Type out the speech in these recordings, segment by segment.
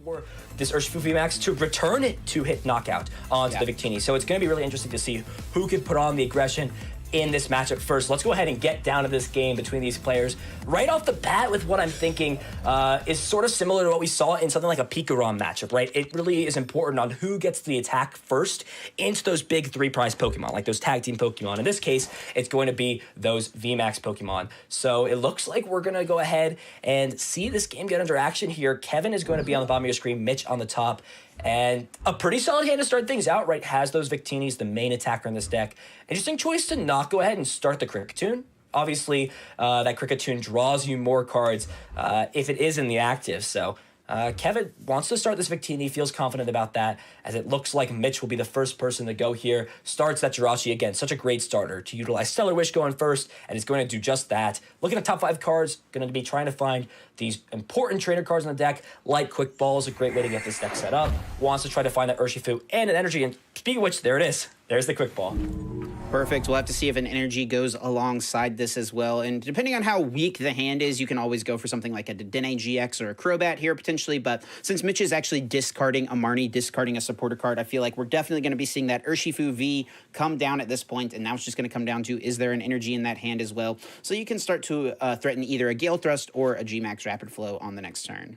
for this Urshifu VMAX to return it to hit knockout onto the Victini. So it's going to be really interesting to see who can put on the aggression in this matchup first. Let's go ahead and get down to this game between these players. Right off the bat with what I'm thinking is sort of similar to what we saw in something like a Pikarom matchup, right? It really is important on who gets the attack first into those big 3-prize Pokemon, like those tag team Pokemon. In this case, it's going to be those VMAX Pokemon. So it looks like we're going to go ahead and see this game get under action here. Kevin is going to be on the bottom of your screen, Mitch on the top. And a pretty solid hand to start things out, right? Has those Victinis, the main attacker in this deck. Interesting choice to not go ahead and start the Kricketune. Obviously, that Kricketune draws you more cards if it is in the active. So Kevin wants to start this Victini, feels confident about that, as it looks like Mitch will be the first person to go here. Starts that Jirachi again, such a great starter to utilize Stellar Wish going first, and is going to do just that. Looking at top 5 cards, going to be trying to find these important trainer cards in the deck, like Quick Ball is a great way to get this deck set up. Wants to try to find that Urshifu and an energy, and speaking of which, there it is. There's the Quick Ball. Perfect. We'll have to see if an energy goes alongside this as well. And depending on how weak the hand is, you can always go for something like a Dedenne GX or a Crobat here potentially. But since Mitch is actually discarding a Marnie, discarding a supporter card, I feel like we're definitely going to be seeing that Urshifu V come down at this point. And now it's just going to come down to, is there an energy in that hand as well? So you can start to threaten either a Gale Thrust or a G-Max Rapid Flow on the next turn.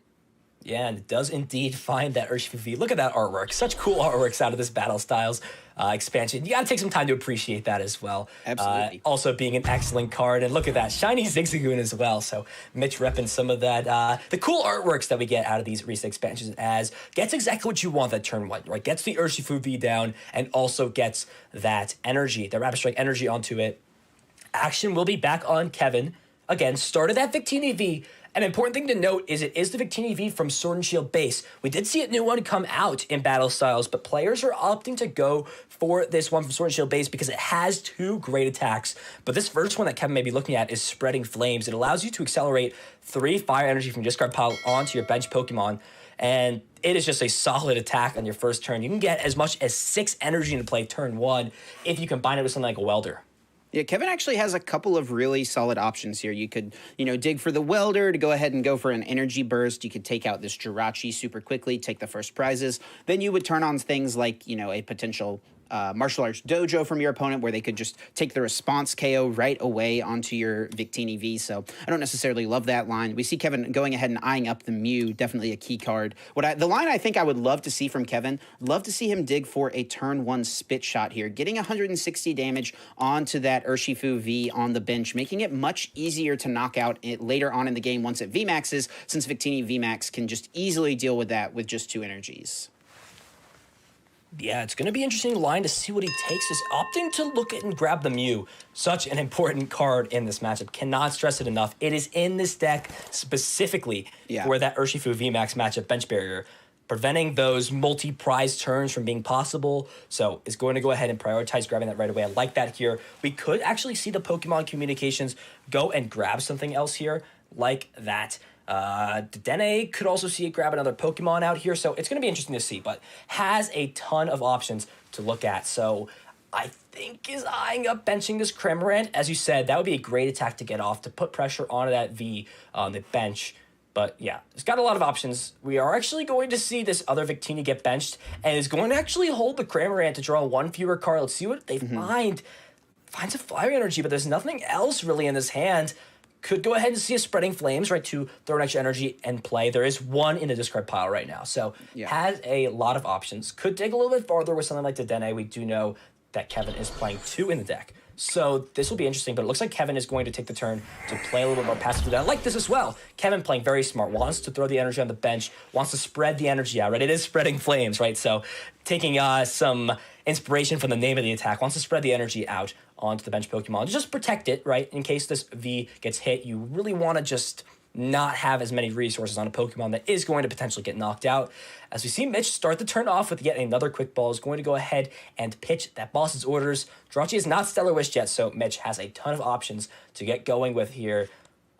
Yeah, and it does indeed find that Urshifu V. Look at that artwork. Such cool artworks out of this Battle Styles expansion. You got to take some time to appreciate that as well. Absolutely. Also being an excellent card. And look at that, shiny Zigzagoon as well. So Mitch repping some of that, the cool artworks that we get out of these recent expansions, as gets exactly what you want that turn 1, right? Gets the Urshifu V down and also gets that energy, that Rapid Strike energy onto it. Action will be back on Kevin. Again, started that Victini V. An important thing to note is it is the Victini V from Sword and Shield base. We did see a new one come out in Battle Styles, but players are opting to go for this one from Sword and Shield base because it has 2 great attacks. But this first one that Kevin may be looking at is Spreading Flames. It allows you to accelerate 3 fire energy from discard pile onto your bench Pokemon, and it is just a solid attack on your first turn. You can get as much as 6 energy into play turn 1 if you combine it with something like a Welder. Yeah, Kevin actually has a couple of really solid options here. You could, dig for the Welder to go ahead and go for an Energy Burst. You could take out this Jirachi super quickly, take the first prizes. Then you would turn on things like, a potential martial arts dojo from your opponent where they could just take the response KO right away onto your Victini V. So I don't necessarily love that line. We see Kevin going ahead and eyeing up the Mew, definitely a key card. The line I think I would love to see from Kevin, love to see him dig for a turn 1 spit shot here, getting 160 damage onto that Urshifu V on the bench, making it much easier to knock out it later on in the game once it VMAXes, since Victini VMAX can just easily deal with that with just 2 energies. Yeah, it's going to be an interesting line to see what he takes. Is opting to look at and grab the Mew. Such an important card in this matchup. Cannot stress it enough. It is in this deck specifically for that Urshifu VMAX matchup bench barrier, preventing those multi-prize turns from being possible. So is going to go ahead and prioritize grabbing that right away. I like that here. We could actually see the Pokemon communications go and grab something else here like that. Dedenne could also see it grab another Pokemon out here, so it's going to be interesting to see, but has a ton of options to look at. So I think is eyeing up benching this Cramorant. As you said, that would be a great attack to get off, to put pressure onto that V on the bench. But yeah, it's got a lot of options. We are actually going to see this other Victini get benched, and is going to actually hold the Cramorant to draw 1 fewer card. Let's see what they find. Finds a Fire Energy, but there's nothing else really in this hand. Could go ahead and see a Spreading Flames, right, to throw an extra energy and play. There is 1 in the discard pile right now, so has a lot of options. Could dig a little bit farther with something like Dedenne. We do know that Kevin is playing 2 in the deck. So this will be interesting, but it looks like Kevin is going to take the turn to play a little bit more passively. I like this as well. Kevin playing very smart, wants to throw the energy on the bench, wants to spread the energy out, right? It is Spreading Flames, right? So taking some inspiration from the name of the attack, wants to spread the energy out onto the bench Pokemon. Just protect it, right? In case this V gets hit, you really want to just not have as many resources on a Pokemon that is going to potentially get knocked out. As we see Mitch start the turn off with yet another Quick Ball, is going to go ahead and pitch that boss's orders. Jirachi is not Stellar Wish yet, so Mitch has a ton of options to get going with here.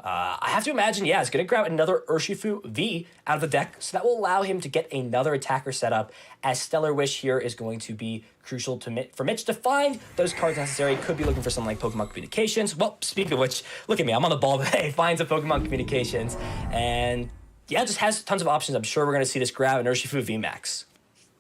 I have to imagine, yeah, it's going to grab another Urshifu V out of the deck, so that will allow him to get another attacker set up, as Stellar Wish here is going to be crucial for Mitch to find those cards necessary. Could be looking for something like Pokemon Communications. Well, speaking of which, look at me, I'm on the ball. Hey, finds a Pokemon Communications, and yeah, just has tons of options. I'm sure we're going to see this grab an Urshifu VMAX.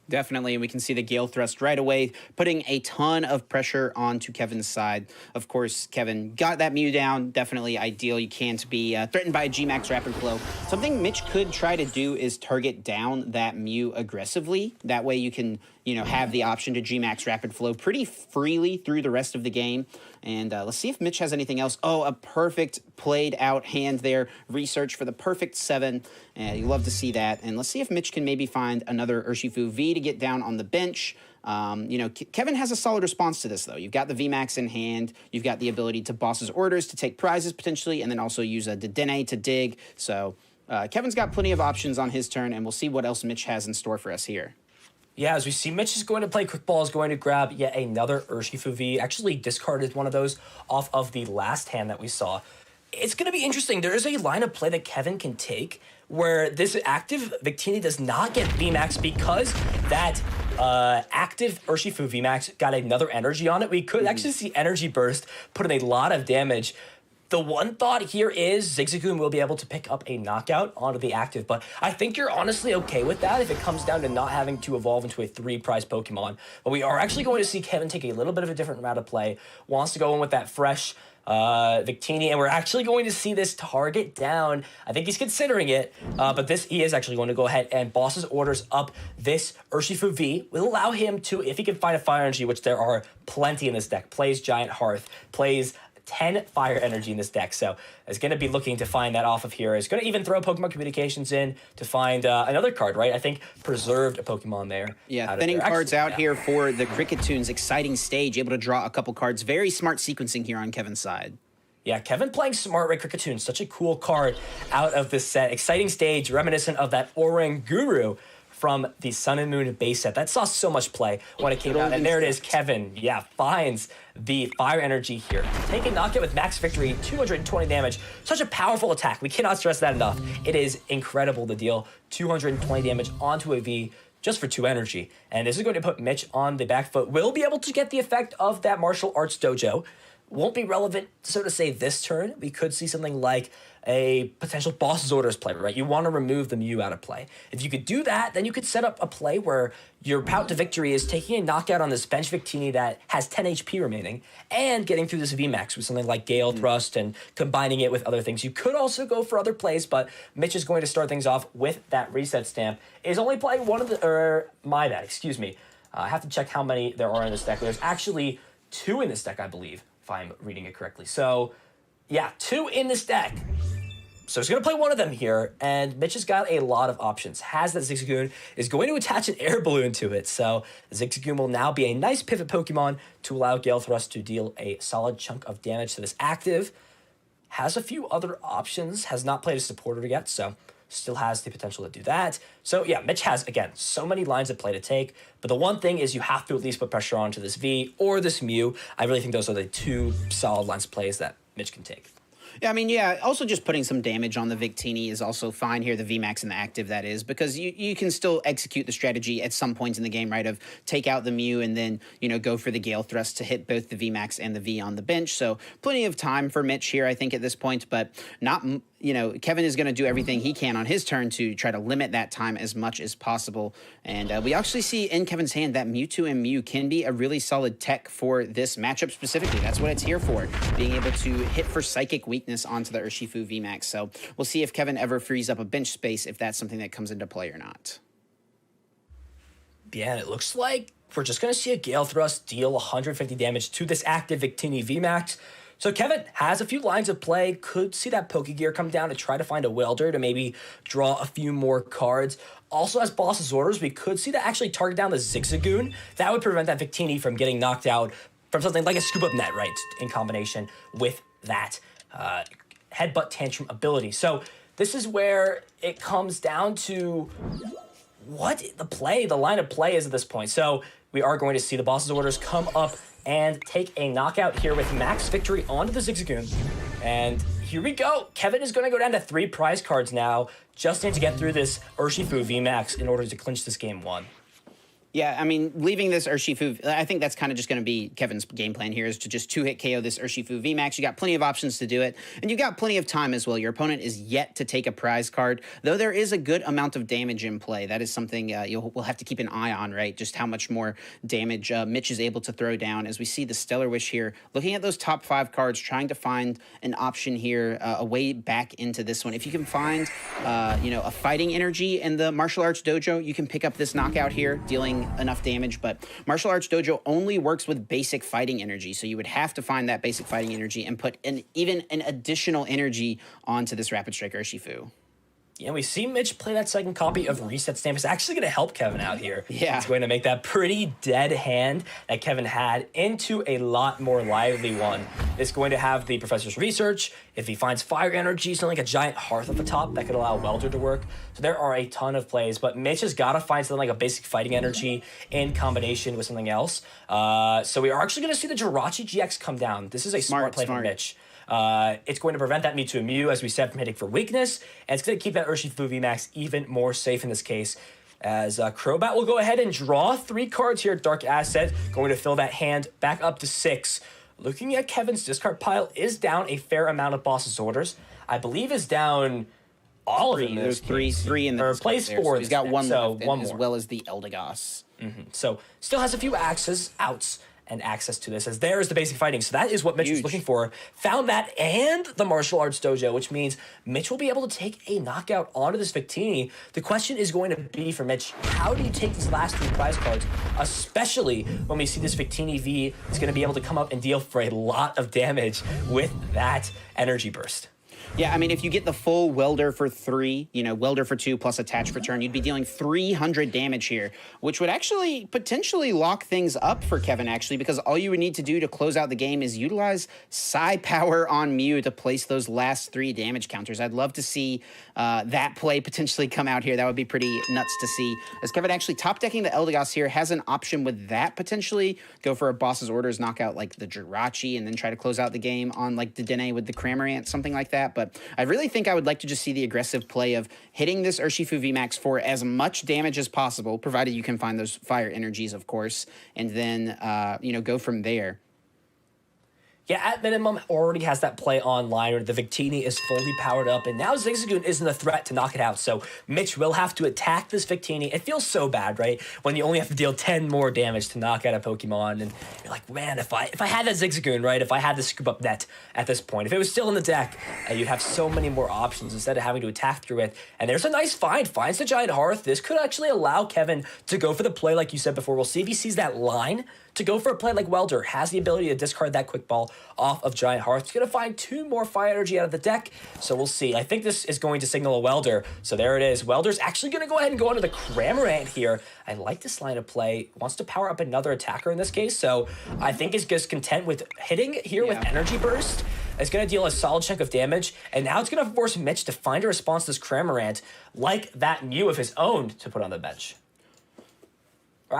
Definitely, and we can see the Gale Thrust right away, putting a ton of pressure onto Kevin's side. Of course, Kevin got that Mew down. Definitely ideal. You can't be threatened by a G-Max Rapid Flow. Something Mitch could try to do is target down that Mew aggressively. That way you can, have the option to G-Max Rapid Flow pretty freely through the rest of the game. And let's see if Mitch has anything else. Oh, a perfect played out hand there. Research for the perfect 7. You love to see that. And let's see if Mitch can maybe find another Urshifu V to get down on the bench. Kevin has a solid response to this, though. You've got the VMAX in hand. You've got the ability to boss's orders to take prizes potentially, and then also use a Dedenne to dig. So Kevin's got plenty of options on his turn, and we'll see what else Mitch has in store for us here. Yeah, as we see, Mitch is going to play Quick Ball, is going to grab yet another Urshifu V. Actually discarded one of those off of the last hand that we saw. It's going to be interesting. There is a line of play that Kevin can take where this active Victini does not get VMAX because that active Urshifu VMAX got another energy on it. We could actually see Energy Burst put in a lot of damage. The one thought here is Zigzagoon will be able to pick up a knockout onto the active, but I think you're honestly okay with that if it comes down to not having to evolve into a 3-prize Pokemon. But we are actually going to see Kevin take a little bit of a different route of play, wants to go in with that fresh Victini, and we're actually going to see this target down. I think he's considering it, but he is actually going to go ahead and boss's orders up this Urshifu V. Will allow him to, if he can find a Fire Energy, which there are plenty in this deck, plays Giant Hearth, plays 10 Fire Energy in this deck, so is going to be looking to find that off of here. Is going to even throw Pokemon Communications in to find another card, right? I think preserved a Pokemon there. Yeah, thinning cards out here for the Crickettoon's exciting stage, able to draw a couple cards. Very smart sequencing here on Kevin's side. Yeah, Kevin playing Smart Ray Crickettoon, such a cool card out of this set. Exciting stage, reminiscent of that Oranguru from the Sun and Moon base set. That saw so much play when it came out. And there it is, Kevin, finds the Fire Energy here. Take a knockout with max victory, 220 damage. Such a powerful attack. We cannot stress that enough. It is incredible to deal 220 damage onto a V just for 2 energy. And this is going to put Mitch on the back foot. Will be able to get the effect of that Martial Arts Dojo. Won't be relevant, so to say, this turn. We could see something like a potential boss's orders play, right? You want to remove the Mew out of play. If you could do that, then you could set up a play where your route to victory is taking a knockout on this bench Victini that has 10 HP remaining and getting through this VMAX with something like Gale Thrust and combining it with other things. You could also go for other plays, but Mitch is going to start things off with that reset stamp. Is only playing one of the, my bad, excuse me. I have to check how many there are in this deck. There's actually 2 in this deck, I believe, if I'm reading it correctly. So, yeah, 2 in this deck. So he's going to play one of them here, and Mitch has got a lot of options. Has that Zigzagoon, is going to attach an air balloon to it, so Zigzagoon will now be a nice pivot Pokemon to allow Gale Thrust to deal a solid chunk of damage to this active. Has a few other options, has not played a supporter yet, so still has the potential to do that. So yeah, Mitch has, again, so many lines of play to take, but the one thing is you have to at least put pressure onto this V or this Mew. I really think those are the 2 solid lines of plays that Mitch can take. Yeah, I mean, yeah, also just putting some damage on the Victini is also fine here, the VMAX and the active, that is, because you can still execute the strategy at some points in the game, right, of take out the Mew and then, go for the Gale Thrust to hit both the VMAX and the V on the bench. So plenty of time for Mitch here, I think, at this point, but not... Kevin is going to do everything he can on his turn to try to limit that time as much as possible. And we actually see in Kevin's hand that Mewtwo and Mew can be a really solid tech for this matchup specifically. That's what it's here for, being able to hit for psychic weakness onto the Urshifu VMAX. So we'll see if Kevin ever frees up a bench space, if that's something that comes into play or not. Yeah, it looks like we're just going to see a Gale Thrust deal 150 damage to this active Victini VMAX. So Kevin has a few lines of play, could see that Pokegear come down to try to find a Welder to maybe draw a few more cards. Also has boss's orders, we could see that actually target down the Zigzagoon. That would prevent that Victini from getting knocked out from something like a Scoop Up Net, right, in combination with that Headbutt Tantrum ability. So this is where it comes down to what the line of play is at this point. So we are going to see the boss's orders come up and take a knockout here with max victory onto the Zigzagoon. And here we go. Kevin is going to go down to 3 prize cards now. Just need to get through this Urshifu VMAX in order to clinch this game 1. Yeah, I mean, leaving this Urshifu, I think that's kind of just going to be Kevin's game plan here is to just two-hit KO this Urshifu VMAX. You got plenty of options to do it, and you got plenty of time as well. Your opponent is yet to take a prize card, though there is a good amount of damage in play. That is something we'll have to keep an eye on, right? Just how much more damage Mitch is able to throw down. As we see the Stellar Wish here, looking at those top 5 cards, trying to find an option here, a way back into this one. If you can find, a fighting energy in the Martial Arts Dojo, you can pick up this knockout here, dealing enough damage, but Martial Arts Dojo only works with basic fighting energy, so you would have to find that basic fighting energy and put even an additional energy onto this Rapid Strike Urshifu. Yeah, we see Mitch play that second copy of Reset Stamp. It's actually going to help Kevin out here. Yeah. It's going to make that pretty dead hand that Kevin had into a lot more lively one. It's going to have the Professor's Research. If he finds Fire Energy, something like a Giant Hearth at the top, that could allow Welder to work. So there are a ton of plays, but Mitch has got to find something like a basic Fighting Energy in combination with something else. So we are actually going to see the Jirachi GX come down. This is a smart play from Mitch. It's going to prevent that Mewtwo Mew, as we said, from hitting for weakness, and it's going to keep that Urshifu VMAX even more safe in this case, as Crobat will go ahead and draw 3 cards here at Dark Asset, going to fill that hand back up to 6. Looking at Kevin's discard pile, is down a fair amount of Boss's Orders. I believe is down all of them. There's three in the or plays 4. So he's got one left, one as more. well as the Eldegoss. So still has a few outs and access to this, as there is the basic fighting. So that is what Mitch was looking for. Found that and the Martial Arts Dojo, which means Mitch will be able to take a knockout onto this Victini. The question is going to be for Mitch, how do you take these last 3 prize cards, especially when we see this Victini V is going to be able to come up and deal for a lot of damage with that Energy Burst. Yeah, I mean, if you get the full Welder for 3, Welder for 2 plus Attach for turn, you'd be dealing 300 damage here, which would actually potentially lock things up for Kevin, actually, because all you would need to do to close out the game is utilize Psi Power on Mew to place those last 3 damage counters. I'd love to see that play potentially come out here. That would be pretty nuts to see. As Kevin actually top decking the Eldegoss here has an option with that potentially. Go for a Boss's Orders, knock out like the Jirachi, and then try to close out the game on like the Dene with the Cramorant, something like that. But I really think I would like to just see the aggressive play of hitting this Urshifu VMAX for as much damage as possible, provided you can find those fire energies, of course, and then, go from there. Yeah, at minimum, already has that play online where the Victini is fully powered up, and now Zigzagoon isn't a threat to knock it out, so Mitch will have to attack this Victini. It feels so bad, right? When you only have to deal 10 more damage to knock out a Pokemon, and you're like, man, if I had that Zigzagoon, right, if I had the Scoop Up Net at this point, if it was still in the deck, you'd have so many more options instead of having to attack through it. And there's a nice find, finds the Giant Hearth. This could actually allow Kevin to go for the play like you said before. We'll see if he sees that line to go for a play like Welder, has the ability to discard that Quick Ball off of Giant Hearth. He's going to find 2 more Fire Energy out of the deck, so we'll see. I think this is going to signal a Welder, so there it is. Welder's actually going to go ahead and go onto the Cramorant here. I like this line of play. Wants to power up another attacker in this case, so I think is just content with hitting here with Energy Burst. It's going to deal a solid chunk of damage, and now it's going to force Mitch to find a response to this Cramorant, like that Mew of his own, to put on the bench.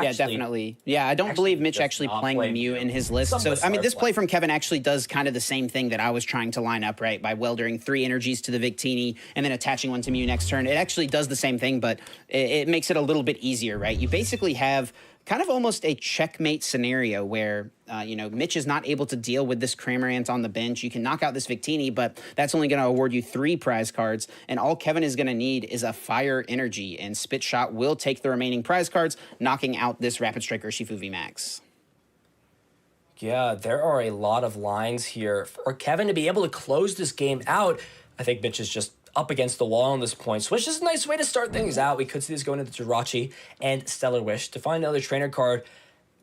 Yeah, definitely. Yeah, I don't believe Mitch actually playing the Mew in his list. So, I mean, this play from Kevin actually does kind of the same thing that I was trying to line up, right? By weldering 3 energies to the Victini and then attaching one to Mew next turn. It actually does the same thing, but it makes it a little bit easier, right? You basically have kind of almost a checkmate scenario where, Mitch is not able to deal with this Cramorant on the bench. You can knock out this Victini, but that's only going to award you 3 prize cards, and all Kevin is going to need is a Fire Energy, and Spit Shot will take the remaining prize cards, knocking out this Rapid Strike Urshifu VMAX. Yeah, there are a lot of lines here. For Kevin to be able to close this game out, I think Mitch is just up against the wall on this point. So it's just a nice way to start things out. We could see this going into Jirachi and Stellar Wish to find another trainer card.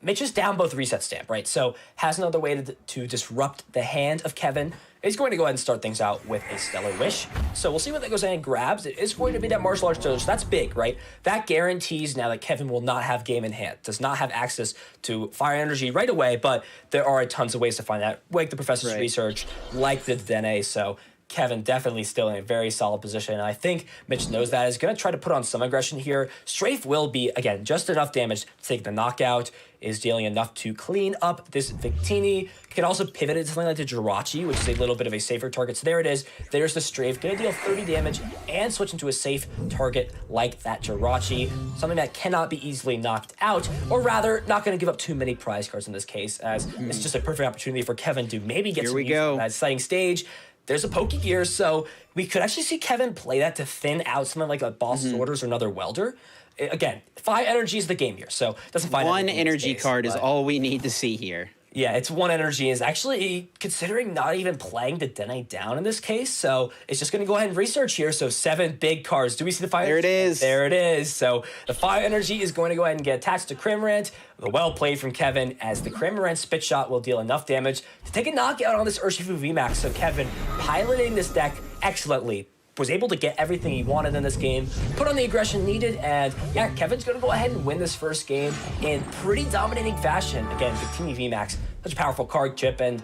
Mitch is down both Reset Stamp, right? So has another way to disrupt the hand of Kevin. He's going to go ahead and start things out with a Stellar Wish. So we'll see what that goes ahead and grabs. It is going to be that Martial Arts Dojo. So that's big, right? That guarantees now that Kevin will not have game in hand, does not have access to Fire Energy right away, but there are tons of ways to find that, like the Professor's Research, like the Dene. So Kevin definitely still in a very solid position. And I think Mitch knows that. Is going to try to put on some aggression here. Strafe will be, again, just enough damage to take the knockout. Is dealing enough to clean up this Victini. Can also pivot it to something like the Jirachi, which is a little bit of a safer target. So there it is. There's the Strafe. Going to deal 30 damage and switch into a safe target like that Jirachi. Something that cannot be easily knocked out, or rather, not going to give up too many prize cards in this case, as it's just a perfect opportunity for Kevin to maybe get some use on that exciting stage. There's a Pokegear, so we could actually see Kevin play that to thin out something like a Boss's Orders or another Welder. Again, 5 energy is the game here, so it doesn't find one energy card is all we need to see here. Yeah, it's 1 energy. Is actually considering not even playing to Dene down in this case, so it's just going to go ahead and research here. So 7 big cards. Do we see the 5? There it is. There it is. So the 5 energy is going to go ahead and get attached to Crimorant. Well played from Kevin, as the Crimorant Spit Shot will deal enough damage to take a knockout on this Urshifu VMAX. So Kevin piloting this deck excellently. Was able to get everything he wanted in this game, put on the aggression needed, and yeah, Kevin's going to go ahead and win this first game in pretty dominating fashion. Again, Victini VMAX, such a powerful card chip, and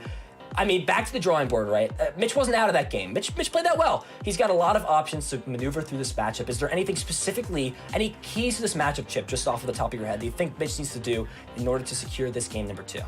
I mean, back to the drawing board, right? Mitch wasn't out of that game. Mitch played that well. He's got a lot of options to maneuver through this matchup. Is there anything specifically, any keys to this matchup, Chip, just off of the top of your head, that you think Mitch needs to do in order to secure this game number 2?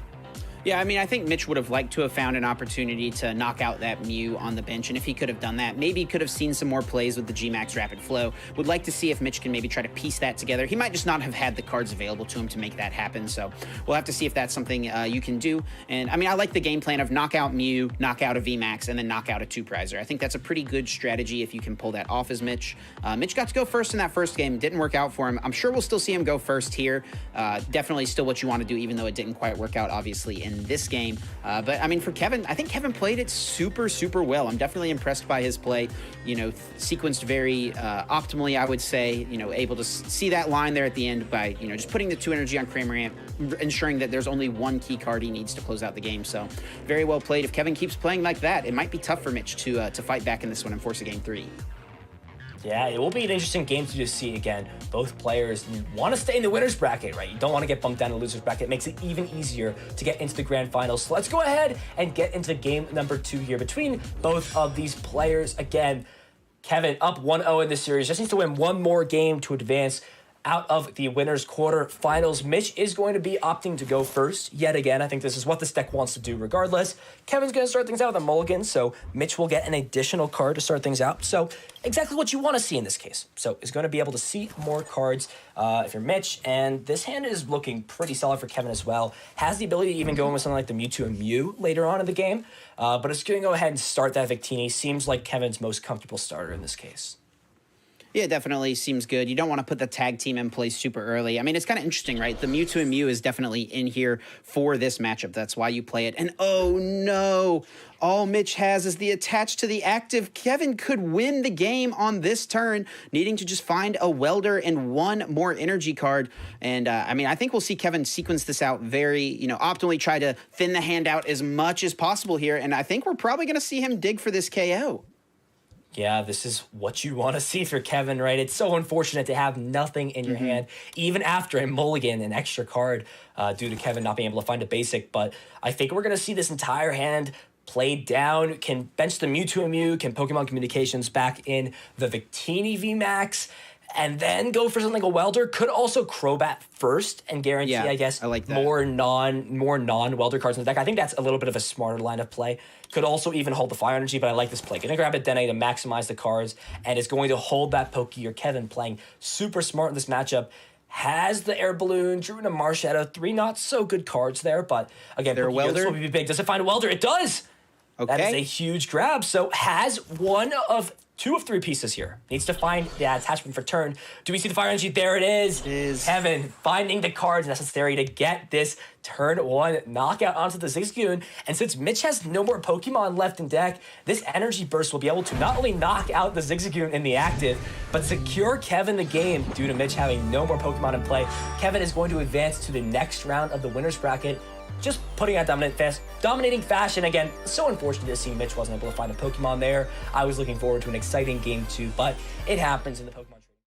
Yeah, I mean, I think Mitch would have liked to have found an opportunity to knock out that Mew on the bench, and if he could have done that, maybe could have seen some more plays with the G-Max Rapid Flow. Would like to see if Mitch can maybe try to piece that together. He might just not have had the cards available to him to make that happen, so we'll have to see if that's something you can do. And I mean, I like the game plan of knock out Mew, knock out a VMAX, and then knock out a 2-prizer. I think that's a pretty good strategy if you can pull that off as Mitch. Mitch got to go first in that first game. Didn't work out for him. I'm sure we'll still see him go first here. Definitely still what you want to do, even though it didn't quite work out, obviously, in this game. But I mean, for Kevin, I think Kevin played it super well. I'm definitely impressed by his play. You know, sequenced very optimally, I would say. You know, able to see that line there at the end by, you know, just putting the 2 energy on Cramorant, ensuring that there's only 1 key card he needs to close out the game. So very well played. If Kevin keeps playing like that, it might be tough for Mitch to fight back in this one and force a game 3. Yeah, it will be an interesting game to just see. Again, both players want to stay in the winner's bracket, right? You don't want to get bumped down to the loser's bracket. It makes it even easier to get into the grand finals. So let's go ahead and get into game number 2 here between both of these players. Again, Kevin up 1-0 in this series. Just needs to win 1 more game to advance out of the winner's quarterfinals. Mitch is going to be opting to go first yet again. I think this is what this deck wants to do regardless. Kevin's going to start things out with a mulligan, so Mitch will get an additional card to start things out. So exactly what you want to see in this case. So is going to be able to see more cards if you're Mitch, and this hand is looking pretty solid for Kevin as well. Has the ability to even go in with something like the Mewtwo and Mew later on in the game, but it's going to go ahead and start that Victini. Seems like Kevin's most comfortable starter in this case. Yeah, definitely seems good. You don't want to put the tag team in place super early. I mean, it's kind of interesting, right? The Mewtwo and Mew is definitely in here for this matchup. That's why you play it. And oh no, all Mitch has is the attached to the active. Kevin could win the game on this turn, needing to just find a Welder and 1 more energy card. And I mean, I think we'll see Kevin sequence this out very, you know, optimally try to thin the hand out as much as possible here. And I think we're probably going to see him dig for this KO. Yeah, this is what you want to see for Kevin, right? It's so unfortunate to have nothing in your hand, even after a mulligan, an extra card, due to Kevin not being able to find a basic. But I think we're going to see this entire hand played down. Can bench the Mewtwo and Mew, can Pokemon Communications back in the Victini VMAX, and then go for something like a Welder. Could also Crobat first and guarantee, I guess, I like that. more non-Welder cards in the deck. I think that's a little bit of a smarter line of play. Could also even hold the Fire Energy, but I like this play. Gonna grab a Dene to maximize the cards, and is going to hold that Pokegear. Kevin playing super smart in this matchup. Has the Air Balloon, drew in a Marshadow, 3 not so good cards there, but again, there a Welder? This will be big. Does it find a Welder? It does! Okay. That is a huge grab. So has 2 of 3 pieces here. Needs to find the attachment for turn. Do we see the Fire Energy? There it is. It is. Kevin finding the cards necessary to get this turn 1 knockout onto the Zigzagoon. And since Mitch has no more Pokemon left in deck, this Energy Burst will be able to not only knock out the Zigzagoon in the active, but secure Kevin the game due to Mitch having no more Pokemon in play. Kevin is going to advance to the next round of the winner's bracket, just putting out dominating fashion. Again, so unfortunate to see Mitch wasn't able to find a Pokemon there. I was looking forward to an exciting game 2, but it happens in the Pokemon.